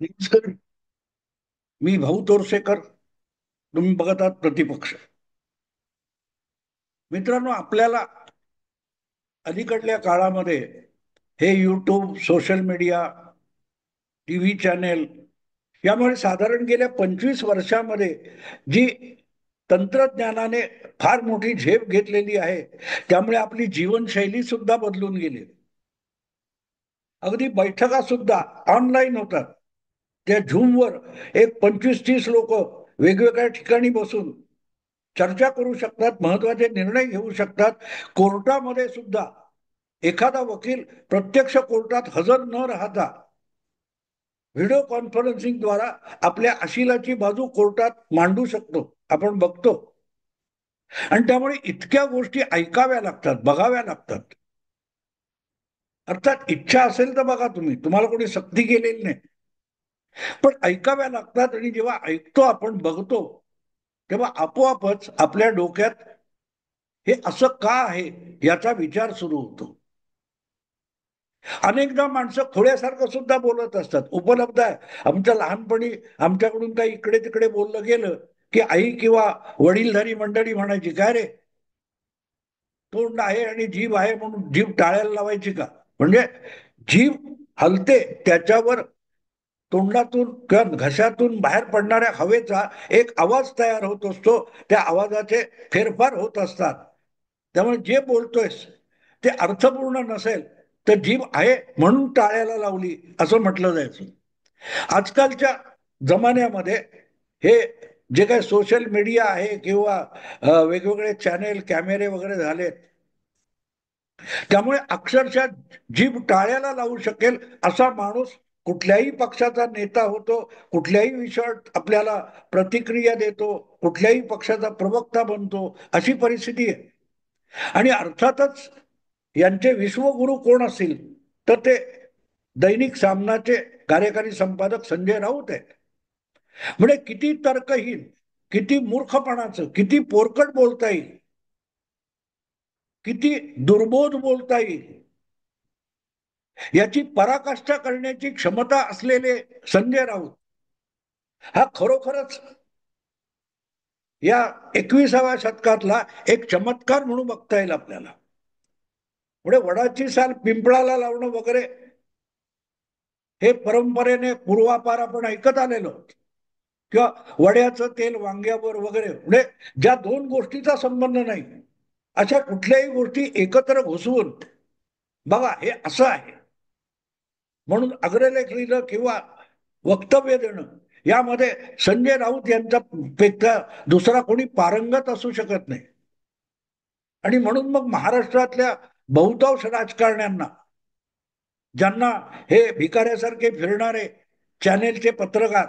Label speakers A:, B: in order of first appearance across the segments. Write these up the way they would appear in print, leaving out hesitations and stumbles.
A: Sir, मी भाऊ तोरसेकर. तुम्ही बघत आहात प्रतिपक्ष. मित्रांनो, आपल्याला अलीकडल्या काळामध्ये हे YouTube, social media, TV channel यामुळे साधारण गेल्या 25 वर्षामध्ये जी तंत्रज्ञानाने फार मोठी झेप घेतलेली आहे, त्यामुळे आपली जीवनशैली सुद्धा बदलून गेली. अगदी बैठका सुद्धा ऑनलाईन होतात. त्या झूमवर एक 25-30 लोक वेगवेगळ्या ठिकाणी बसून चर्चा करू शकतात, महत्वाचे निर्णय घेऊ शकतात. कोर्टामध्ये सुद्धा एखादा वकील प्रत्यक्ष कोर्टात हजर न राहता व्हिडिओ कॉन्फरन्सिंगद्वारा आपल्या अशिलाची बाजू कोर्टात मांडू शकतो, आपण बघतो. आणि त्यामुळे इतक्या गोष्टी ऐकाव्या लागतात, बघाव्या लागतात. अर्थात इच्छा असेल तर बघा, तुम्हाला कोणी सक्ती केलेली नाही, पण ऐकाव्या लागतात. आणि जेव्हा ऐकतो, आपण बघतो, तेव्हा आपोआपच आपल्या डोक्यात हे असं का आहे याचा विचार सुरू होतो. अनेकदा माणसं खोड्यासारखं सुद्धा बोलत असतात, उपलब्ध आहे. आमच्या लहानपणी आमच्याकडून काही इकडे तिकडे बोललं गेलं की आई किंवा वडीलधारी मंडळी म्हणायची, काय रे, तोंड आहे आणि जीभ आहे म्हणून जीभ टाळ्याला लावायची का? म्हणजे जीभ हलते, त्याच्यावर तोंडातून किंवा घशातून बाहेर पडणाऱ्या हवेचा एक आवाज तयार होत असतो. त्या आवाजाचे फेरफार होत असतात. त्यामुळे जे बोलतोयस ते अर्थपूर्ण नसेल तर जीभ आहे म्हणून टाळ्याला लावली असं म्हटलं जायचं. आजकालच्या जमान्यामध्ये हे जे काही सोशल मीडिया आहे किंवा वेगवेगळे चॅनेल, कॅमेरे वगैरे झालेत, त्यामुळे अक्षरशः जीभ टाळ्याला लावू शकेल असा माणूस कुठल्याही पक्षाचा नेता होतो, कुठल्याही विषयात आपल्याला प्रतिक्रिया देतो, कुठल्याही पक्षाचा प्रवक्ता बनतो, अशी परिस्थिती आहे. आणि अर्थातच यांचे विश्वगुरु कोण असतील तर ते दैनिक सामनाचे कार्यकारी संपादक संजय राऊत आहेत. म्हणजे किती तर्कहीन, किती मूर्खपणाचं, किती पोरकट बोलता येईल, किती दुर्बोध बोलता येईल, याची पराकाष्ठा करण्याची क्षमता असलेले संजय राऊत हा खरोखरच या 21व्या शतकातला एक चमत्कार म्हणून बघता येईल आपल्याला. पुढे वडाची साल पिंपळाला लावणं वगैरे हे परंपरेने पूर्वापार आपण ऐकत आलेलो, किंवा वड्याचं तेल वांग्यावर वगैरे, म्हणजे ज्या दोन गोष्टीचा संबंध नाही अशा कुठल्याही गोष्टी एकत्र घुसवून बघा हे असं आहे म्हणून अग्रलेख लिहिलं किंवा वक्तव्य देणं, यामध्ये संजय राऊत यांचा पेक्षा दुसरा कोणी पारंगत असू शकत नाही. आणि म्हणून मग महाराष्ट्रातल्या बहुतांश राजकारण्यांना, ज्यांना हे भिकाऱ्यासारखे फिरणारे चॅनेलचे पत्रकार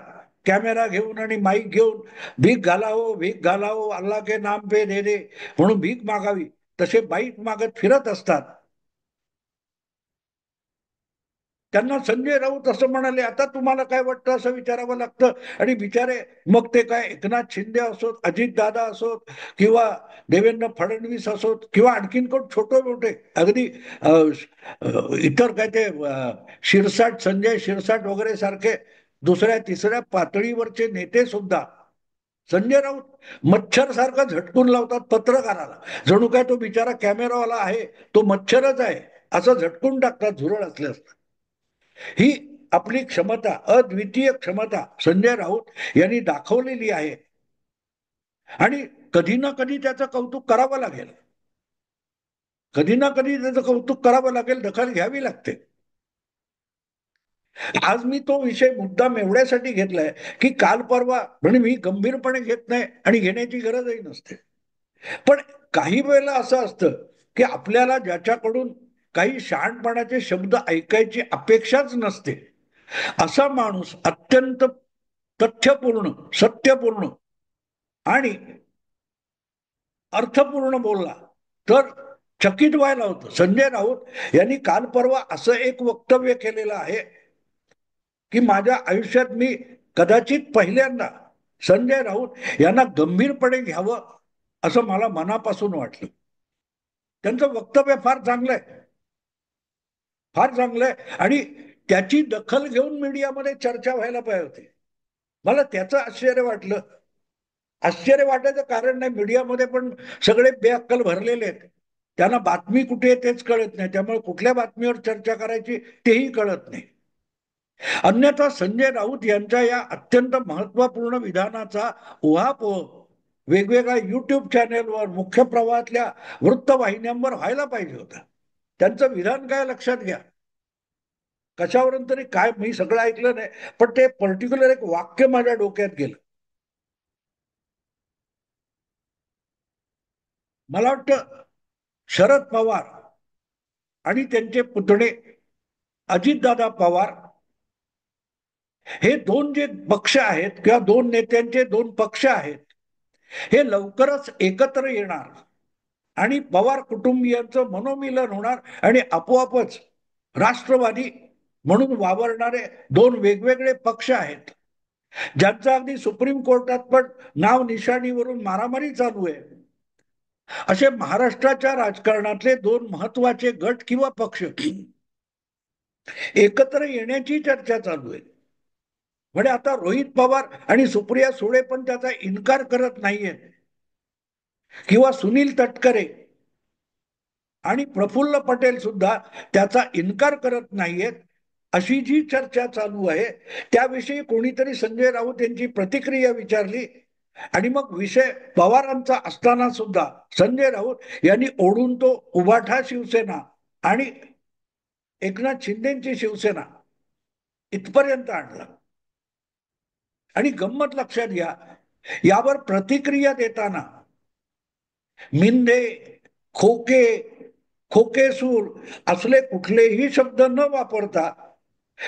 A: कॅमेरा घेऊन आणि माईक घेऊन भीक घालावो, भीक घालावो, अल्लाह के नाम पे दे दे म्हणून भीक मागावी, तसे बाईक मागत फिरत असतात, त्यांना संजय राऊत असं म्हणाले, आता तुम्हाला काय वाटतं असं विचारावं लागतं. आणि बिचारे मग ते काय एकनाथ शिंदे असोत, अजितदादा असोत, किंवा देवेंद्र फडणवीस असोत, किंवा आणखीन कोण छोटे मोठे अगदी इतर काय ते शिरसाट, संजय शिरसाट वगैरे सारखे दुसऱ्या तिसऱ्या पातळीवरचे नेते सुद्धा संजय राऊत मच्छर सारखा झटकून लावतात पत्रकाराला, जणू काय तो बिचारा कॅमेरावाला आहे, तो मच्छरच आहे असं झटकून टाकतात झुरळ असल्यास. ही आपली क्षमता, अद्वितीय क्षमता संजय राऊत यांनी दाखवलेली आहे. आणि कधी ना कधी त्याचं कौतुक करावं लागेल, कधी ना कधी त्याचं कौतुक करावं लागेल, दखल घ्यावी लागते. आज मी तो विषय मुद्दाम एवढ्यासाठी घेतलाय की काल परवा, म्हणजे मी गंभीरपणे घेत नाही आणि घेण्याची गरजही नसते, पण काही वेळेला असं असतं की आपल्याला ज्याच्याकडून काही शहाणपणाचे शब्द ऐकायची अपेक्षाच नसते, असा माणूस अत्यंत तथ्यपूर्ण, सत्यपूर्ण आणि अर्थपूर्ण बोलला तर चकित व्हायला होतं. संजय राऊत यांनी काल परवा असं एक वक्तव्य केलेलं आहे की माझ्या आयुष्यात मी कदाचित पहिल्यांदा संजय राऊत यांना गंभीरपणे घ्यावं असं मला मनापासून वाटलं. त्यांचं वक्तव्य फार चांगलं आहे, फार चांगलं आहे. आणि त्याची दखल घेऊन मीडियामध्ये चर्चा व्हायला पाहिजे होती. मला त्याचं आश्चर्य वाटलं. आश्चर्य वाटायचं कारण नाही, मीडियामध्ये पण सगळे बेअक्कल भरलेले आहेत. त्यांना बातमी कुठे आहे तेच कळत नाही, त्यामुळे कुठल्या बातमीवर चर्चा करायची तेही कळत नाही. अन्यथा संजय राऊत यांच्या या अत्यंत महत्वपूर्ण विधानाचा उहापोह वेगवेगळ्या युट्यूब चॅनेलवर, मुख्य प्रवाहातल्या वृत्तवाहिन्यांवर व्हायला पाहिजे होता. त्यांचं विधान काय लक्षात घ्या. कशावरून तरी काय मी सगळं ऐकलं नाही, पण ते पर्टिक्युलर एक वाक्य माझ्या डोक्यात गेलं. मला वाटतं शरद पवार आणि त्यांचे पुतणे अजितदादा पवार हे दोन जे पक्ष आहेत किंवा दोन नेत्यांचे दोन पक्ष आहेत, हे लवकरच एकत्र येणार आणि पवार कुटुंबियांचं मनोमिलन होणार आणि आपोआपच राष्ट्रवादी म्हणून वावरणारे दोन वेगवेगळे पक्ष आहेत, ज्यांचं अगदी सुप्रीम कोर्टात पण नाव निशाणीवरून मारामारी चालू आहे. असे महाराष्ट्राच्या राजकारणातले दोन महत्वाचे गट किंवा पक्ष एकत्र येण्याची चर्चा चालू आहे. म्हणजे आता रोहित पवार आणि सुप्रिया सुळे पण त्याचा इन्कार करत नाहीयेत, किंवा सुनील तटकरे आणि प्रफुल्ल पटेल सुद्धा त्याचा इन्कार करत नाहीयेत. अशी जी चर्चा चालू आहे त्याविषयी कोणीतरी संजय राऊत यांची प्रतिक्रिया विचारली आणि मग विषय पवारांचा असताना सुद्धा संजय राऊत यांनी ओढून तो उभाठा शिवसेना आणि एकनाथ शिंदेची शिवसेना इथपर्यंत आणला. आणि गंमत लक्षात घ्या, यावर प्रतिक्रिया देताना मिंदे, खोके, खोकेसूर असले कुठलेही शब्द न वापरता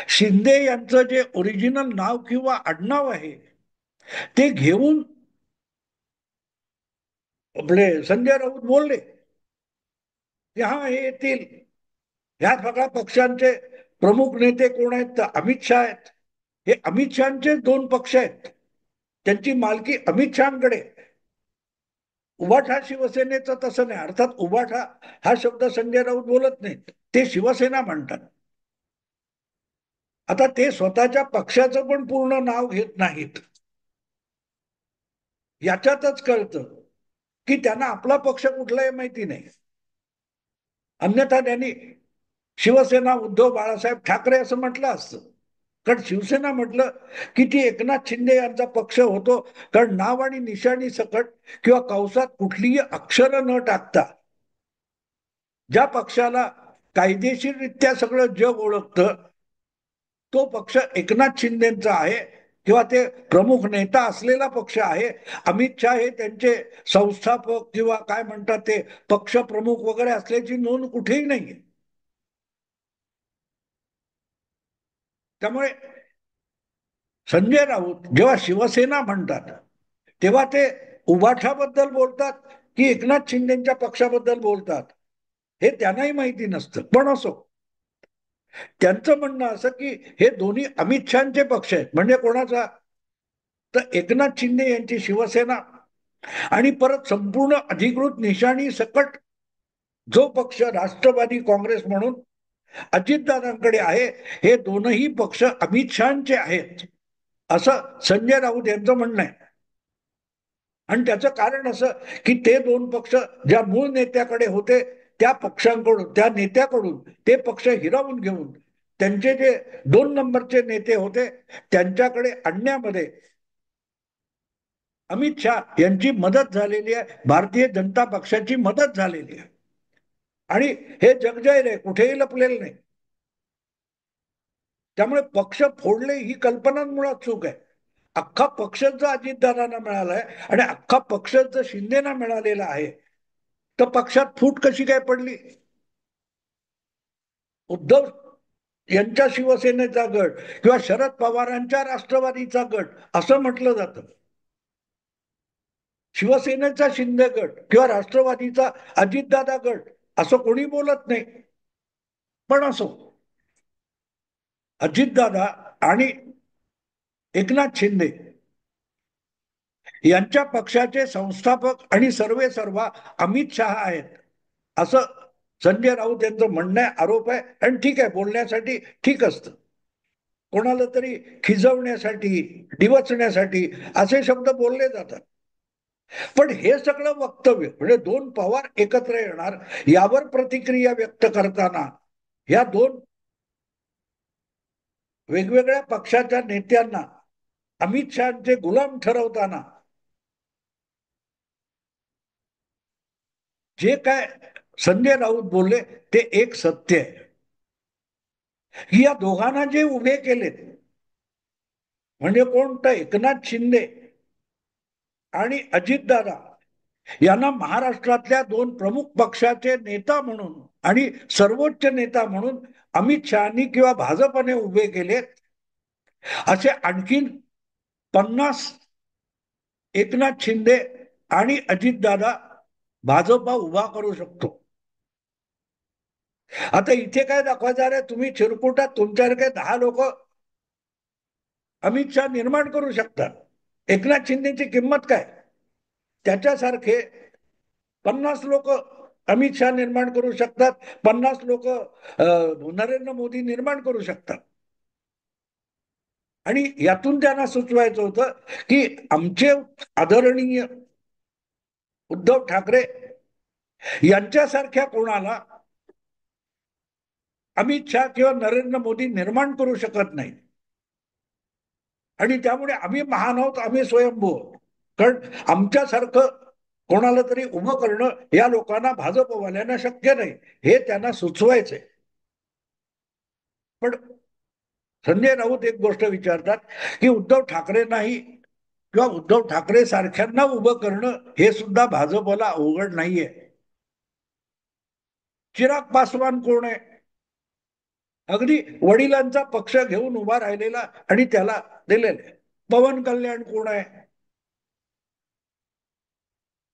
A: शिंदे यांचं जे ओरिजिनल नाव किंवा आडनाव आहे ते घेऊन आपले संजय राऊत बोलले की हा हे येतील. ह्या सगळ्या पक्षांचे प्रमुख नेते कोण आहेत तर अमित शहा आहेत. हे अमित शहाचे दोन पक्ष आहेत, त्यांची मालकी अमित शहाकडे. उभाठा शिवसेनेचं तसं नाही. अर्थात उभाठा हा शब्द संजय राऊत बोलत नाहीत, ते शिवसेना म्हणतात. आता ते स्वतःच्या पक्षाचं पण पूर्ण नाव घेत नाहीत. याच्यातच कळतं की त्यांना आपला पक्ष कुठलाही माहिती नाही. अन्यथा त्यांनी शिवसेना उद्धव बाळासाहेब ठाकरे असं म्हटलं असतं. कारण शिवसेना म्हटलं की ती एकनाथ शिंदे यांचा पक्ष होतो, कारण नाव आणि निशाणी सकट किंवा कंसात कुठलीही अक्षर न टाकता ज्या पक्षाला कायदेशीररित्या सगळं जग ओळखतं तो पक्ष एकनाथ शिंदेचा आहे किंवा ते प्रमुख नेता असलेला पक्ष आहे. अमित शहा हे त्यांचे संस्थापक किंवा काय म्हणतात ते पक्ष प्रमुख वगैरे असल्याची नोंद कुठेही नाहीये. त्यामुळे संजय राऊत जेव्हा शिवसेना म्हणतात तेव्हा ते उभाठाबद्दल बोलतात की एकनाथ शिंदेच्या पक्षाबद्दल बोलतात हे त्यांनाही माहिती नसतं. पण असो, त्यांचं म्हणणं असं की हे दोन्ही अमित शहाचे पक्ष आहेत. म्हणजे कोणाचा तर एकनाथ शिंदे यांची शिवसेना आणि परत संपूर्ण अधिकृत निशाणी सकट जो पक्ष राष्ट्रवादी काँग्रेस म्हणून अजितदादांकडे आहे, हे दोनही पक्ष अमित शहाचे आहेत असं संजय राऊत यांचं म्हणणं आहे. आणि त्याचं कारण असं की ते दोन पक्ष ज्या मूळ नेत्याकडे होते त्या पक्षांकडून, त्या नेत्याकडून ते पक्ष हिरावून घेऊन त्यांचे जे दोन नंबरचे नेते होते त्यांच्याकडे आणण्यामध्ये अमित शहा यांची मदत झालेली आहे, भारतीय जनता पक्षाची मदत झालेली आहे. आणि हे जगजाहीर आहे, कुठेही लपलेलं नाही. त्यामुळे पक्ष फोडले ही कल्पना मुळात चूक आहे. अख्खा पक्ष जर अजितदादांना मिळालाय आणि अख्खा पक्ष जर शिंदेना मिळालेला आहे तर पक्षात फूट कशी काय पडली. उद्धव यांच्या शिवसेनेचा गट किंवा शरद पवारांच्या राष्ट्रवादीचा गट असं म्हटलं जातं. शिवसेनेचा शिंदे गट किंवा राष्ट्रवादीचा अजितदादा गट असं कोणी बोलत नाही. पण असो, अजितदादा आणि एकनाथ शिंदे यांच्या पक्षाचे संस्थापक आणि सर्वे सर्वा अमित शहा आहेत असं संजय राऊत यांचं म्हणणं आहे, आरोप आहे. आणि ठीक आहे, बोलण्यासाठी ठीक असतं. कोणाला तरी खिजवण्यासाठी, डिवचण्यासाठी असे शब्द बोलले जातात. पण हे सगळं वक्तव्य म्हणजे दोन पवार एकत्र येणार यावर प्रतिक्रिया व्यक्त करताना या दोन वेगवेगळ्या पक्षाच्या नेत्यांना अमित शहाचे गुलाम ठरवताना जे काय संजय राऊत बोलले ते एक सत्य आहे की या दोघांना जे उभे केलेत म्हणजे कोणतं एकनाथ शिंदे आणि अजितदादा यांना महाराष्ट्रातल्या दोन प्रमुख पक्षाचे नेता म्हणून आणि सर्वोच्च नेता म्हणून अमित शहानी किंवा भाजपने उभे केले. असे आणखीन 50 एकनाथ शिंदे आणि अजितदादा भाजपा उभा करू शकतो. आता इथे काय दाखवायचं आहे, तुम्ही चिरकुटात तुमच्यासारखे 10 लोक अमित शहा निर्माण करू शकतात. एकनाथ शिंदेची किंमत काय, त्याच्यासारखे 50 लोक अमित शहा निर्माण करू शकतात, 50 लोक नरेंद्र मोदी निर्माण करू शकतात. आणि यातून त्यांना सुचवायचं होतं की आमचे आदरणीय उद्धव ठाकरे यांच्यासारख्या कोणाला अमित शहा किंवा नरेंद्र मोदी निर्माण करू शकत नाही. आणि त्यामुळे आम्ही महान आहोत, आम्ही स्वयंभू आहोत. कारण आमच्यासारखं कोणाला तरी उभं करणं या लोकांना, भाजपवाल्यांना शक्य नाही, हे त्यांना सुचवायचंय. पण संजय राऊत एक गोष्ट विचारतात की उद्धव ठाकरेंनाही किंवा उद्धव ठाकरे सारख्यांना उभं करणं हे सुद्धा भाजपला अवघड नाहीये. चिराग पासवान कोण आहे, अगदी वडिलांचा पक्ष घेऊन उभा राहिलेला आणि त्याला दिलेले. पवन कल्याण कोण आहे,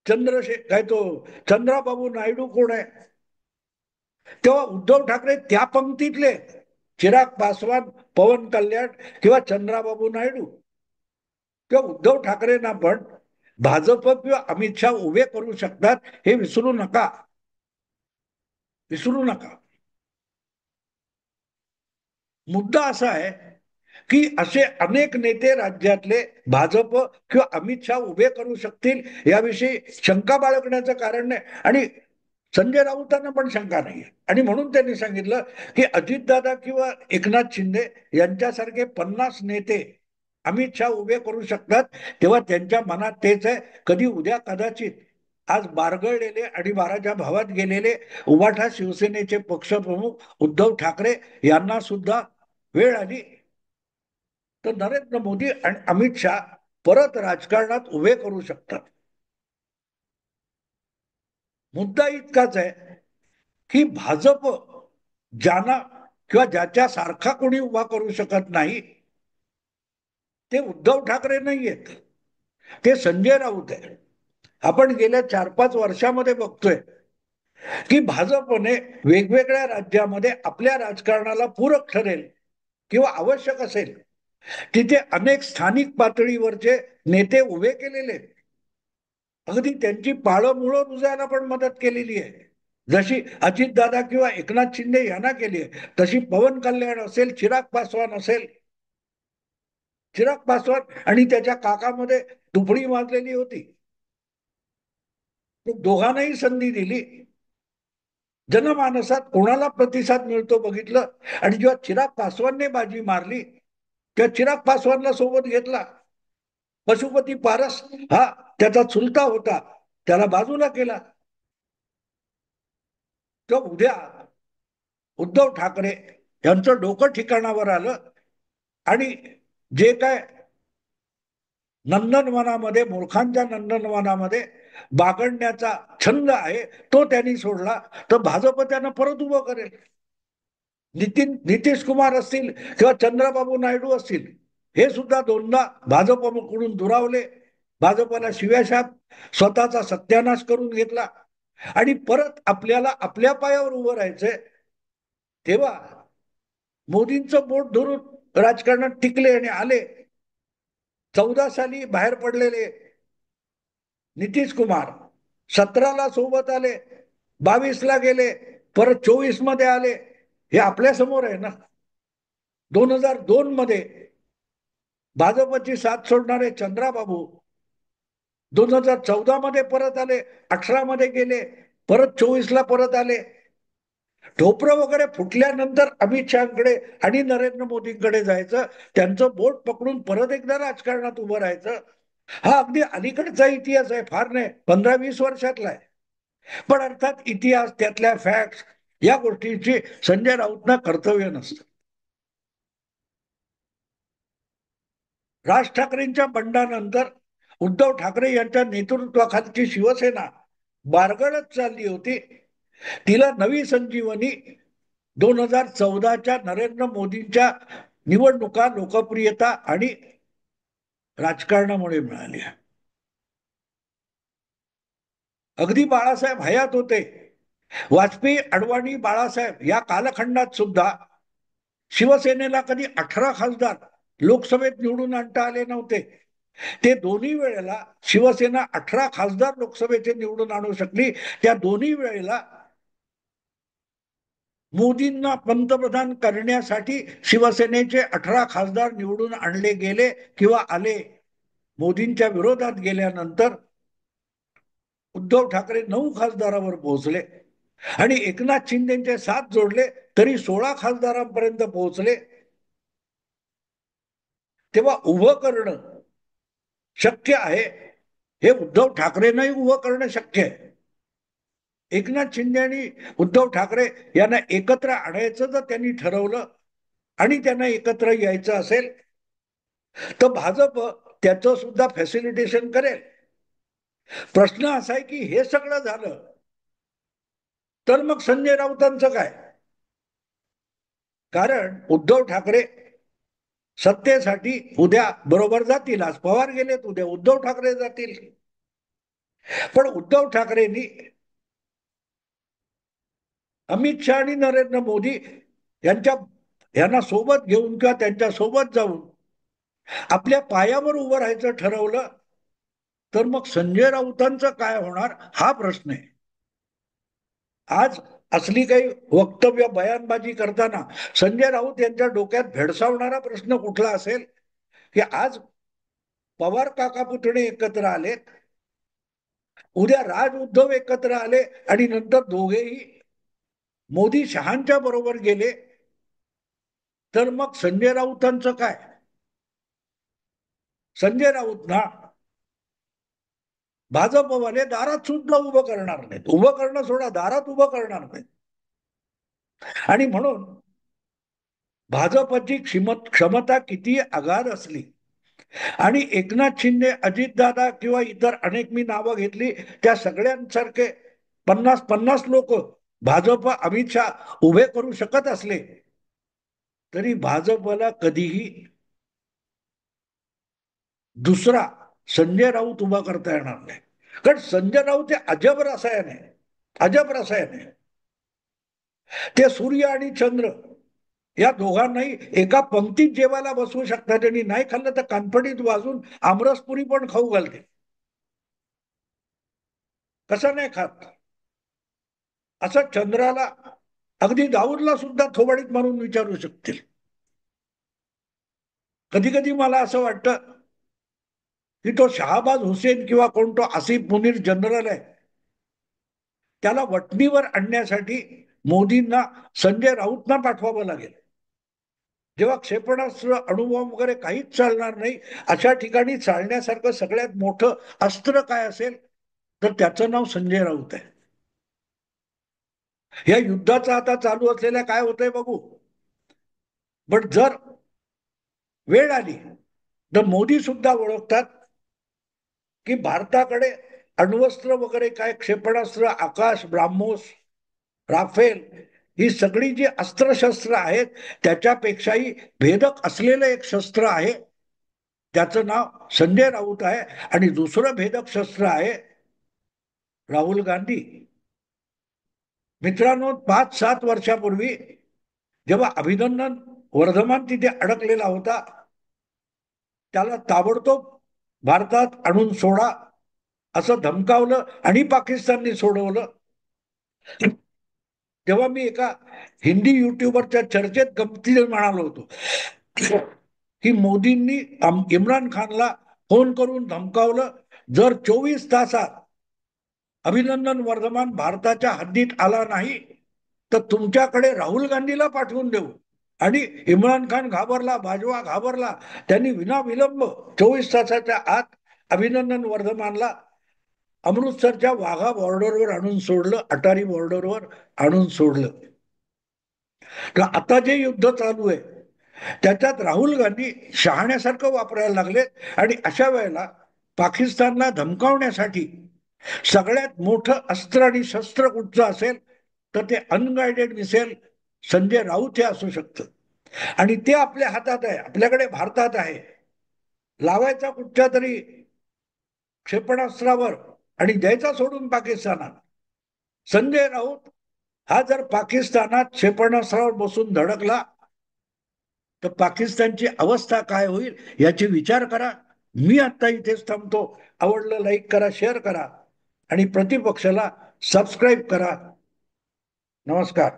A: काय तो चंद्राबाबू नायडू कोण आहे. तेव्हा उद्धव ठाकरे त्या पंक्तीतले चिराग पासवान, पवन कल्याण किंवा चंद्राबाबू नायडू किंवा उद्धव ठाकरेंना पण भाजप किंवा अमित शहा उभे करू शकतात, हे विसरू नका, विसरू नका. मुद्दा असा आहे की असे अनेक नेते राज्यातले भाजप किंवा अमित शहा उभे करू शकतील याविषयी शंका बाळगण्याचं कारण नाही. आणि संजय राऊतांना पण शंका नाही, आणि म्हणून त्यांनी सांगितलं की अजितदादा किंवा एकनाथ शिंदे यांच्यासारखे 50 नेते अमित शहा उभे करू शकतात. तेव्हा त्यांच्या मनात तेच आहे. कधी उद्या कदाचित आज बारगळलेले आणि बाराच्या भावात गेलेले उभाठा शिवसेनेचे पक्षप्रमुख उद्धव ठाकरे यांना सुद्धा वेळ आली तर नरेंद्र मोदी आणि अमित शहा परत राजकारणात उभे करू शकतात. मुद्दा इतकाच आहे की भाजप ज्यांना किंवा ज्याच्या सारखा कोणी उभा करू शकत नाही ते उद्धव ठाकरे नाही आहेत, ते संजय राऊत आहे. आपण गेल्या 4-5 वर्षामध्ये बघतोय की भाजपने वेगवेगळ्या राज्यामध्ये आपल्या राजकारणाला पूरक ठरेल किंवा आवश्यक असेल तिथे अनेक स्थानिक पातळीवरचे नेते उभे केलेले, अगदी त्यांची पाळंमुळं रुजायला पण मदत केलेली आहे. जशी अजितदादा किंवा एकनाथ शिंदे यांना केली आहे, तशी पवन कल्याण असेल, चिराग पासवान असेल. चिराग पासवान आणि त्याच्या काकामध्ये दुपडी माजलेली होती, दोघांनाही संधी दिली. जनमानसात कोणाला प्रतिसाद मिळतो बघितलं, आणि जेव्हा चिराग पासवानने बाजी मारली तेव्हा चिराग पासवानला सोबत घेतला. पशुपती पारस हा त्याचा चुलता होता, त्याला बाजूला केला. तर उद्या उद्धव ठाकरे यांचं डोकं ठिकाणावर आलं आणि जे काय नंदनवनामध्ये, मूर्खांच्या नंदनवनामध्ये बागडण्याचा छंद आहे तो त्यांनी सोडला तर भाजप त्यांना परत उभं करेल. नितीश कुमार असतील किंवा चंद्रबाबू नायडू असतील, हे सुद्धा दोनदा भाजपकडून दुरावले, भाजपला शिव्याशाप, स्वतःचा सत्यानाश करून घेतला आणि परत आपल्याला आपल्या पायावर उभं राहायचंय. तेव्हा मोदींचं बोट धरून राजकारणात टिकले आणि आले. 14 साली बाहेर पडलेले नितीश कुमार 17ला सोबत आले, 22ला गेले, परत 24 मध्ये आले. हे आपल्या समोर आहे ना. 2002 मध्ये भाजपची साथ सोडणारे चंद्राबाबू 2014 मध्ये परत आले, 18 मध्ये गेले, परत 24ला परत आले. ढोपरं वगैरे फुटल्यानंतर अमित शहाकडे आणि नरेंद्र मोदींकडे जायचं, त्यांचं बोट पकडून परत एकदा राजकारणात उभं राहायचं. हा अगदी अलीकडचा इतिहास आहे, फार नाही, 15-20 वर्षातला आहे. पण अर्थात इतिहास, त्यातल्या फॅक्ट्स, या गोष्टीची संजय राऊतना कर्तव्य नसतं. राज ठाकरेंच्या बंडानंतर उद्धव ठाकरे यांच्या नेतृत्वाखालची शिवसेना बारगळत चालली होती. तिला नवी संजीवनी 2014च्या नरेंद्र मोदींच्या निवडणुका, लोकप्रियता आणि राजकारणामुळे मिळाली. अगदी बाळासाहेब हयात होते. वाजपेयी, अडवाणी, बाळासाहेब या कालखंडात सुद्धा शिवसेनेला कधी 18 खासदार लोकसभेत निवडून आणता आले नव्हते. ते दोन्ही वेळेला शिवसेना 18 खासदार लोकसभेचे निवडून आणू शकली. त्या दोन्ही वेळेला मोदींना पंतप्रधान करण्यासाठी शिवसेनेचे 18 खासदार निवडून आणले गेले किंवा आले. मोदींच्या विरोधात गेल्यानंतर उद्धव ठाकरे 9 खासदारावर पोहोचले आणि एकनाथ शिंदेचे 7 जोडले तरी 16 खासदारांपर्यंत पोहोचले. तेव्हा उभं करणं शक्य आहे, हे उद्धव ठाकरेंनाही उभं करणं शक्य आहे. एकनाथ शिंदे आणि उद्धव ठाकरे यांना एकत्र आणायचं जर त्यांनी ठरवलं आणि त्यांना एकत्र यायचं असेल तर भाजप त्याचं सुद्धा फॅसिलिटेशन करेल. प्रश्न असा आहे की हे सगळं झालं तर मग संजय राऊतांचं काय? कारण उद्धव ठाकरे सत्तेसाठी उद्या बरोबर जातील. आज पवार गेलेत, उद्या उद्धव ठाकरे जातील. पण उद्धव ठाकरेंनी अमित शहा आणि नरेंद्र मोदी यांना सोबत घेऊन किंवा त्यांच्या सोबत जाऊन आपल्या पायावर उभं राहायचं ठरवलं तर मग संजय राऊतांचं काय होणार, हा प्रश्न आहे. आज असली काही वक्तव्य, बयानबाजी करताना संजय राऊत यांच्या डोक्यात भेडसावणारा प्रश्न कुठला असेल की आज पवार काका पुतणे एकत्र आले, उद्या राज उद्धव एकत्र आले आणि नंतर दोघेही मोदी शहांच्या बरोबर गेले तर मग संजय राऊतांचं काय? संजय राऊत ना भाजपवाले दारात सुद्धा उभं करणार नाहीत. उभं करणं सोडा, दारात उभं करणार नाहीत. आणि म्हणून भाजपची क्षमता किती आगाध असली आणि एकनाथ शिंदे, अजितदादा किंवा इतर अनेक मी नावं घेतली त्या सगळ्यांसारखे 50-50 लोक भाजप, अमित शहा उभे करू शकत असले तरी भाजपला कधीही दुसरा संजय राऊत उभा करता येणार नाही. कारण संजय राऊत हे अजब रसायन आहे, अजब रसायन आहे. ते सूर्य आणि चंद्र या दोघांनाही एका पंक्तीत जेवायला बसवू शकतात. त्यांनी नाही खाल्लं तर कानफडीत वाजून आमरसपुरी पण खाऊ घालते. कसं नाही खात? असं चंद्राला, अगदी दाऊदला सुद्धा थोबाडीत मारून विचारू शकतील. कधी कधी मला असं वाटतं की तो शहाबाज हुसेन किंवा कोण तो आसिफ मुनीर जनरल आहे, त्याला वटणीवर आणण्यासाठी मोदींना संजय राऊतना पाठवावं लागेल. जेव्हा क्षेपणास्त्र, अणुबॉम्ब वगैरे काहीच चालणार नाही अशा ठिकाणी चालण्यासारखं सगळ्यात मोठं अस्त्र काय असेल तर त्याचं नाव संजय राऊत आहे. या युद्धाचं आता चालू असलेल्या काय होतंय बघू. पण जर वेळ आली तर मोदी सुद्धा ओळखतात की भारताकडे अण्वस्त्र वगैरे काय, क्षेपणास्त्र, आकाश, ब्राह्मोस, राफेल ही सगळी जी अस्त्रशस्त्र आहेत त्याच्यापेक्षाही भेदक असलेलं एक शस्त्र आहे, त्याचं नाव संजय राऊत आहे. आणि दुसरं भेदक शस्त्र आहे राहुल गांधी. मित्रांनो, 5-7 वर्षापूर्वी जेव्हा अभिनंदन वर्धमान तिथे अडकलेला होता, त्याला ताबडतोब भारतात आणून सोडा असं धमकावलं आणि पाकिस्तानने सोडवलं. तेव्हा मी एका हिंदी युट्यूबरच्या चर्चेत गमतीने म्हणालो होतो की मोदींनी इम्रान खानला फोन करून धमकावलं, जर 24 तासात अभिनंदन वर्धमान भारताच्या हद्दीत आला नाही तर तुमच्याकडे राहुल गांधीला पाठवून देऊ. आणि इम्रान खान घाबरला, बाजवा घाबरला. त्यांनी विनाविलंब 24 तासाच्या आत अभिनंदन वर्धमानला अमृतसरच्या वाघा बॉर्डरवर आणून सोडलं, अटारी बॉर्डरवर आणून सोडलं. तर आता जे युद्ध चालू आहे त्याच्यात राहुल गांधी शहाण्यासारखं वापरायला लागले. आणि अशा वेळेला पाकिस्तानला धमकावण्यासाठी सगळ्यात मोठं अस्त्र आणि शस्त्र कुठचं असेल तर ते अनगायडेड मिसाईल संजय राऊत हे असू शकतं. आणि ते आपल्या हातात आहे, आपल्याकडे भारतात आहे. लावायचा कुठच्या तरी क्षेपणास्त्रावर आणि द्यायचा सोडून पाकिस्तानात. संजय राऊत हा जर पाकिस्तानात क्षेपणास्त्रावर बसून धडकला तर पाकिस्तानची अवस्था काय होईल याची विचार करा. मी आता इथेच थांबतो. आवडलं लाईक करा, शेअर करा आणि प्रतिपक्षाला सबस्क्राईब करा. नमस्कार.